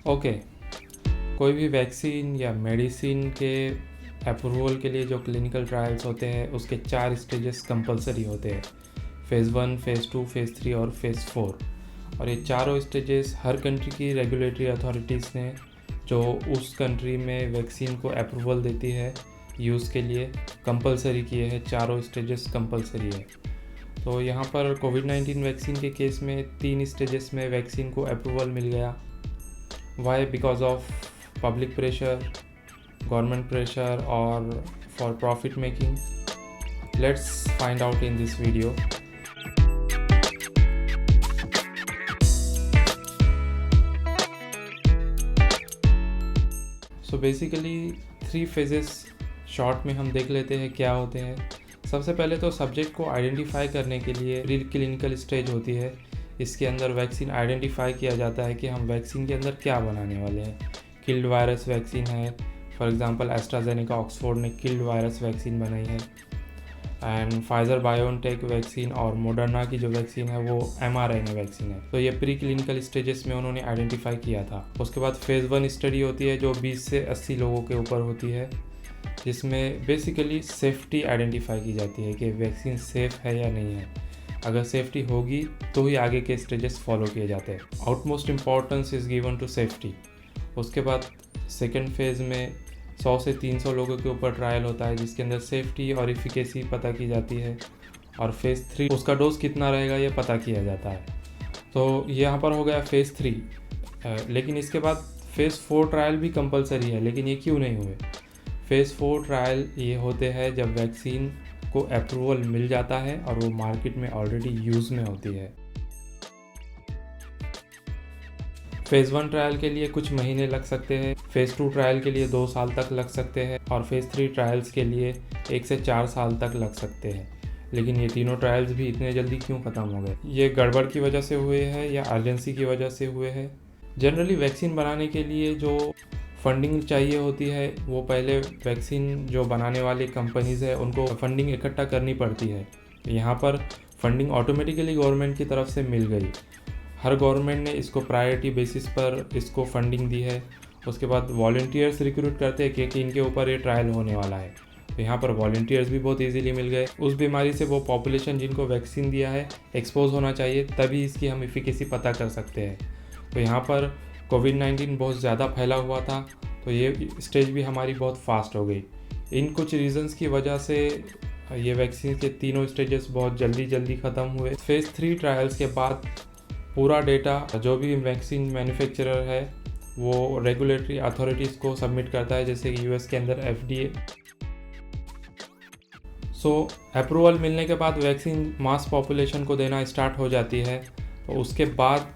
Okay, कोई भी vaccine या मेडिसिन के अप्रूवल के लिए जो क्लिनिकल ट्रायल्स होते हैं उसके 4 स्टेजेस कंपलसरी होते हैं। फ़ेज़ 1, फ़ेज़ 2, फ़ेज़ 3 और फ़ेज़ 4। और ये चारों स्टेजेस हर कंट्री की रेगुलेटरी अथॉरिटीज़ ने जो उस कंट्री में वैक्सीन को अप्रूवल देती है यूज़ के लिए कंपलसरी किए हैं। चारों स्टेजेस कंपलसरी है। तो यहाँ पर कोविड-19 वैक्सीन के केस में 3 स्टेजेस में वैक्सीन को अप्रूवल मिल गया। Why? Because of public pressure, government pressure, or for profit making? Let's find out in this video. So basically 3 phases short में हम देख लेते हैं क्या होते हैं। सबसे पहले तो सब्जेक्ट को आइडेंटिफाई करने के लिए प्री क्लिनिकल स्टेज होती है। इसके अंदर वैक्सीन आइडेंटिफाई किया जाता है कि हम वैक्सीन के अंदर क्या बनाने वाले हैं। किल्ड वायरस वैक्सीन है, फॉर एग्जांपल एस्ट्राजेनेका ऑक्सफोर्ड ने किल्ड वायरस वैक्सीन बनाई है, एंड फाइज़र बायोनटेक वैक्सीन और मोडर्ना की जो वैक्सीन है वो mRNA वैक्सीन है। तो ये प्री क्लिनिकल स्टेजेस में उन्होंने आइडेंटिफाई किया था। उसके बाद फ़ेज़ 1 स्टडी होती है जो 20 से 80 लोगों के ऊपर होती है, जिसमें बेसिकली सेफ्टी आइडेंटिफाई की जाती है कि वैक्सीन सेफ़ है या नहीं है। अगर सेफ्टी होगी तो ही आगे के स्टेजेस फॉलो किए जाते हैं। Utmost importance is given to safety. उसके बाद सेकेंड फेज़ में 100 से 300 लोगों के ऊपर ट्रायल होता है जिसके अंदर सेफ्टी और इफ़िकेसी पता की जाती है, और फ़ेज़ 3 उसका डोज कितना रहेगा ये पता किया जाता है। तो यहाँ पर हो गया फ़ेज़ 3। लेकिन इसके बाद फ़ेज़ 4 ट्रायल भी कंपलसरी है। लेकिन ये क्यों नहीं हुए? फ़ेज़ 4 ट्रायल ये होते हैं जब वैक्सीन को अप्रूवल मिल जाता है और वो मार्केट में ऑलरेडी यूज़ में होती है। फ़ेज़ 1 ट्रायल के लिए कुछ महीने लग सकते हैं, फ़ेज़ 2 ट्रायल के लिए 2 साल तक लग सकते हैं, और फ़ेज़ 3 ट्रायल्स के लिए 1 से 4 साल तक लग सकते हैं। लेकिन ये तीनों ट्रायल्स भी इतने जल्दी क्यों ख़त्म हो गए? ये गड़बड़ की वजह से हुए हैं या अर्जेंसी की वजह से हुए हैं? जनरली वैक्सीन बनाने के लिए जो फंडिंग चाहिए होती है वो पहले वैक्सीन जो बनाने वाली कंपनीज़ है उनको फंडिंग इकट्ठा करनी पड़ती है। यहाँ पर फंडिंग ऑटोमेटिकली गवर्नमेंट की तरफ से मिल गई। हर गवर्नमेंट ने इसको प्रायोरिटी बेसिस पर इसको फंडिंग दी है। उसके बाद वॉलंटियर्स रिक्रूट करते हैं कि इनके ऊपर ये ट्रायल होने वाला है। तो यहाँ पर वॉलंटियर्स भी बहुत इजीली मिल गए। उस बीमारी से वो पॉपुलेशन जिनको वैक्सीन दिया है एक्सपोज होना चाहिए, तभी इसकी हम एफिकेसी पता कर सकते हैं। तो यहाँ पर कोविड-19 बहुत ज़्यादा फैला हुआ था, तो ये स्टेज भी हमारी बहुत फास्ट हो गई। इन कुछ रीज़न्स की वजह से ये वैक्सीन के तीनों स्टेजेस बहुत जल्दी ख़त्म हुए। फ़ेज़ 3 ट्रायल्स के बाद पूरा डेटा जो भी वैक्सीन मैन्युफैक्चरर है वो रेगुलेटरी अथॉरिटीज़ को सबमिट करता है, जैसे कि यूएस के अंदर FDA। सो अप्रूवल मिलने के बाद वैक्सीन मास पॉपुलेशन को देना स्टार्ट हो जाती है। तो उसके बाद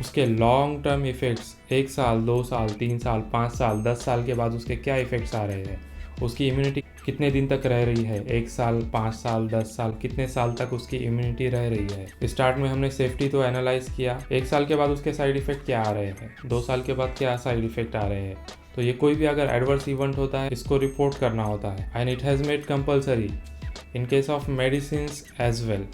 उसके लॉन्ग टर्म इफ़ेक्ट्स 1 साल, 2 साल, 3 साल, 5 साल, 10 साल के बाद उसके क्या इफ़ेक्ट्स आ रहे हैं, उसकी इम्यूनिटी कितने दिन तक रह रही है, 1 साल, 5 साल, 10 साल, कितने साल तक उसकी इम्यूनिटी रह रही है। स्टार्ट में हमने सेफ्टी तो एनालाइज किया, 1 साल के बाद उसके साइड इफ़ेक्ट क्या आ रहे हैं, 2 साल के बाद क्या साइड इफ़ेक्ट आ रहे हैं। तो ये कोई भी अगर एडवर्स इवेंट होता है इसको रिपोर्ट करना होता है, and it has made compulsory in case of medicines as well.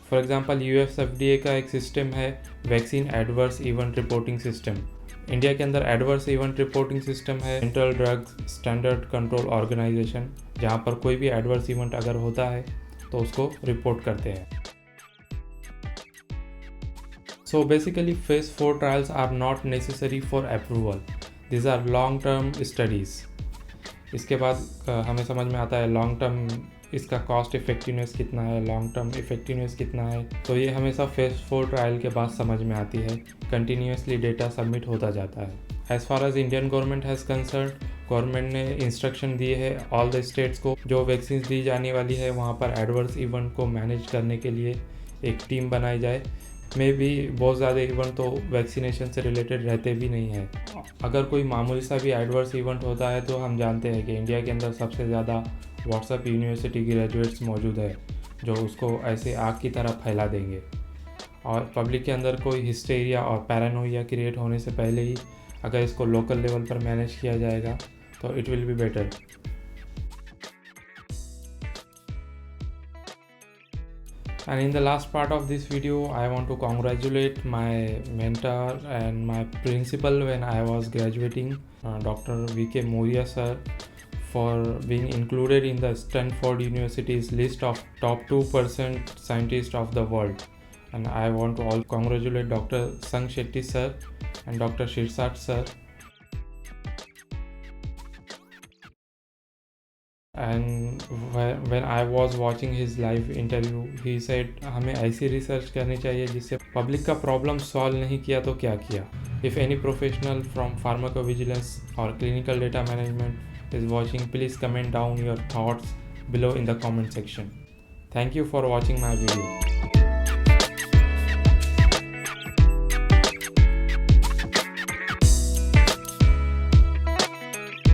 For example US FDA का एक सिस्टम है vaccine adverse event reporting system. India के अंदर एडवर्स इवेंट रिपोर्टिंग सिस्टम है central drugs standard control organisation, जहाँ पर कोई भी एडवर्स इवेंट अगर होता है तो उसको रिपोर्ट करते हैं। So basically phase 4 trials are not necessary for approval, this are long term studies. इसके बाद हमें समझ में आता है लॉन्ग टर्म इसका कॉस्ट इफ़ेक्टिवनेस कितना है, लॉन्ग टर्म इफ़ेक्टिवनेस कितना है। तो ये हमेशा फ़ेज़ 4 ट्रायल के बाद समझ में आती है। कंटिन्यूसली डेटा सबमिट होता जाता है। As far as Indian government has concern, government ने इंस्ट्रक्शन दिए है ऑल द स्टेट्स को, जो वैक्सीन दी जाने वाली है वहाँ पर एडवर्स इवेंट को मैनेज करने के लिए एक टीम बनाई जाए। में भी बहुत ज़्यादा इवेंट तो वैक्सीनेशन से रिलेटेड रहते भी नहीं है। अगर कोई मामूली सा भी एडवर्स इवेंट होता है तो हम जानते हैं कि इंडिया के अंदर सबसे ज़्यादा व्हाट्सएप यूनिवर्सिटी ग्रेजुएट्स मौजूद है जो उसको ऐसे आग की तरह फैला देंगे, और पब्लिक के अंदर कोई हिस्टेरिया और पैरानोइया क्रिएट होने से पहले ही अगर इसको लोकल लेवल पर मैनेज किया जाएगा तो it will be better. And in the last part of this video, I want to congratulate my mentor and my principal when I was graduating, Dr. V.K. Moria sir, for being included in the Stanford University's list of top 2% scientists of the world. And I want to all congratulate Dr. Sang Shetty sir and Dr. Shirsat sir. And when I was watching his live interview, he said हमें ऐसी research करनी चाहिए जिससे public का problem solve नहीं किया तो क्या किया. If any professional from pharmacovigilance or clinical data management is watching, please comment down your thoughts below in the comment section. Thank you for watching my video.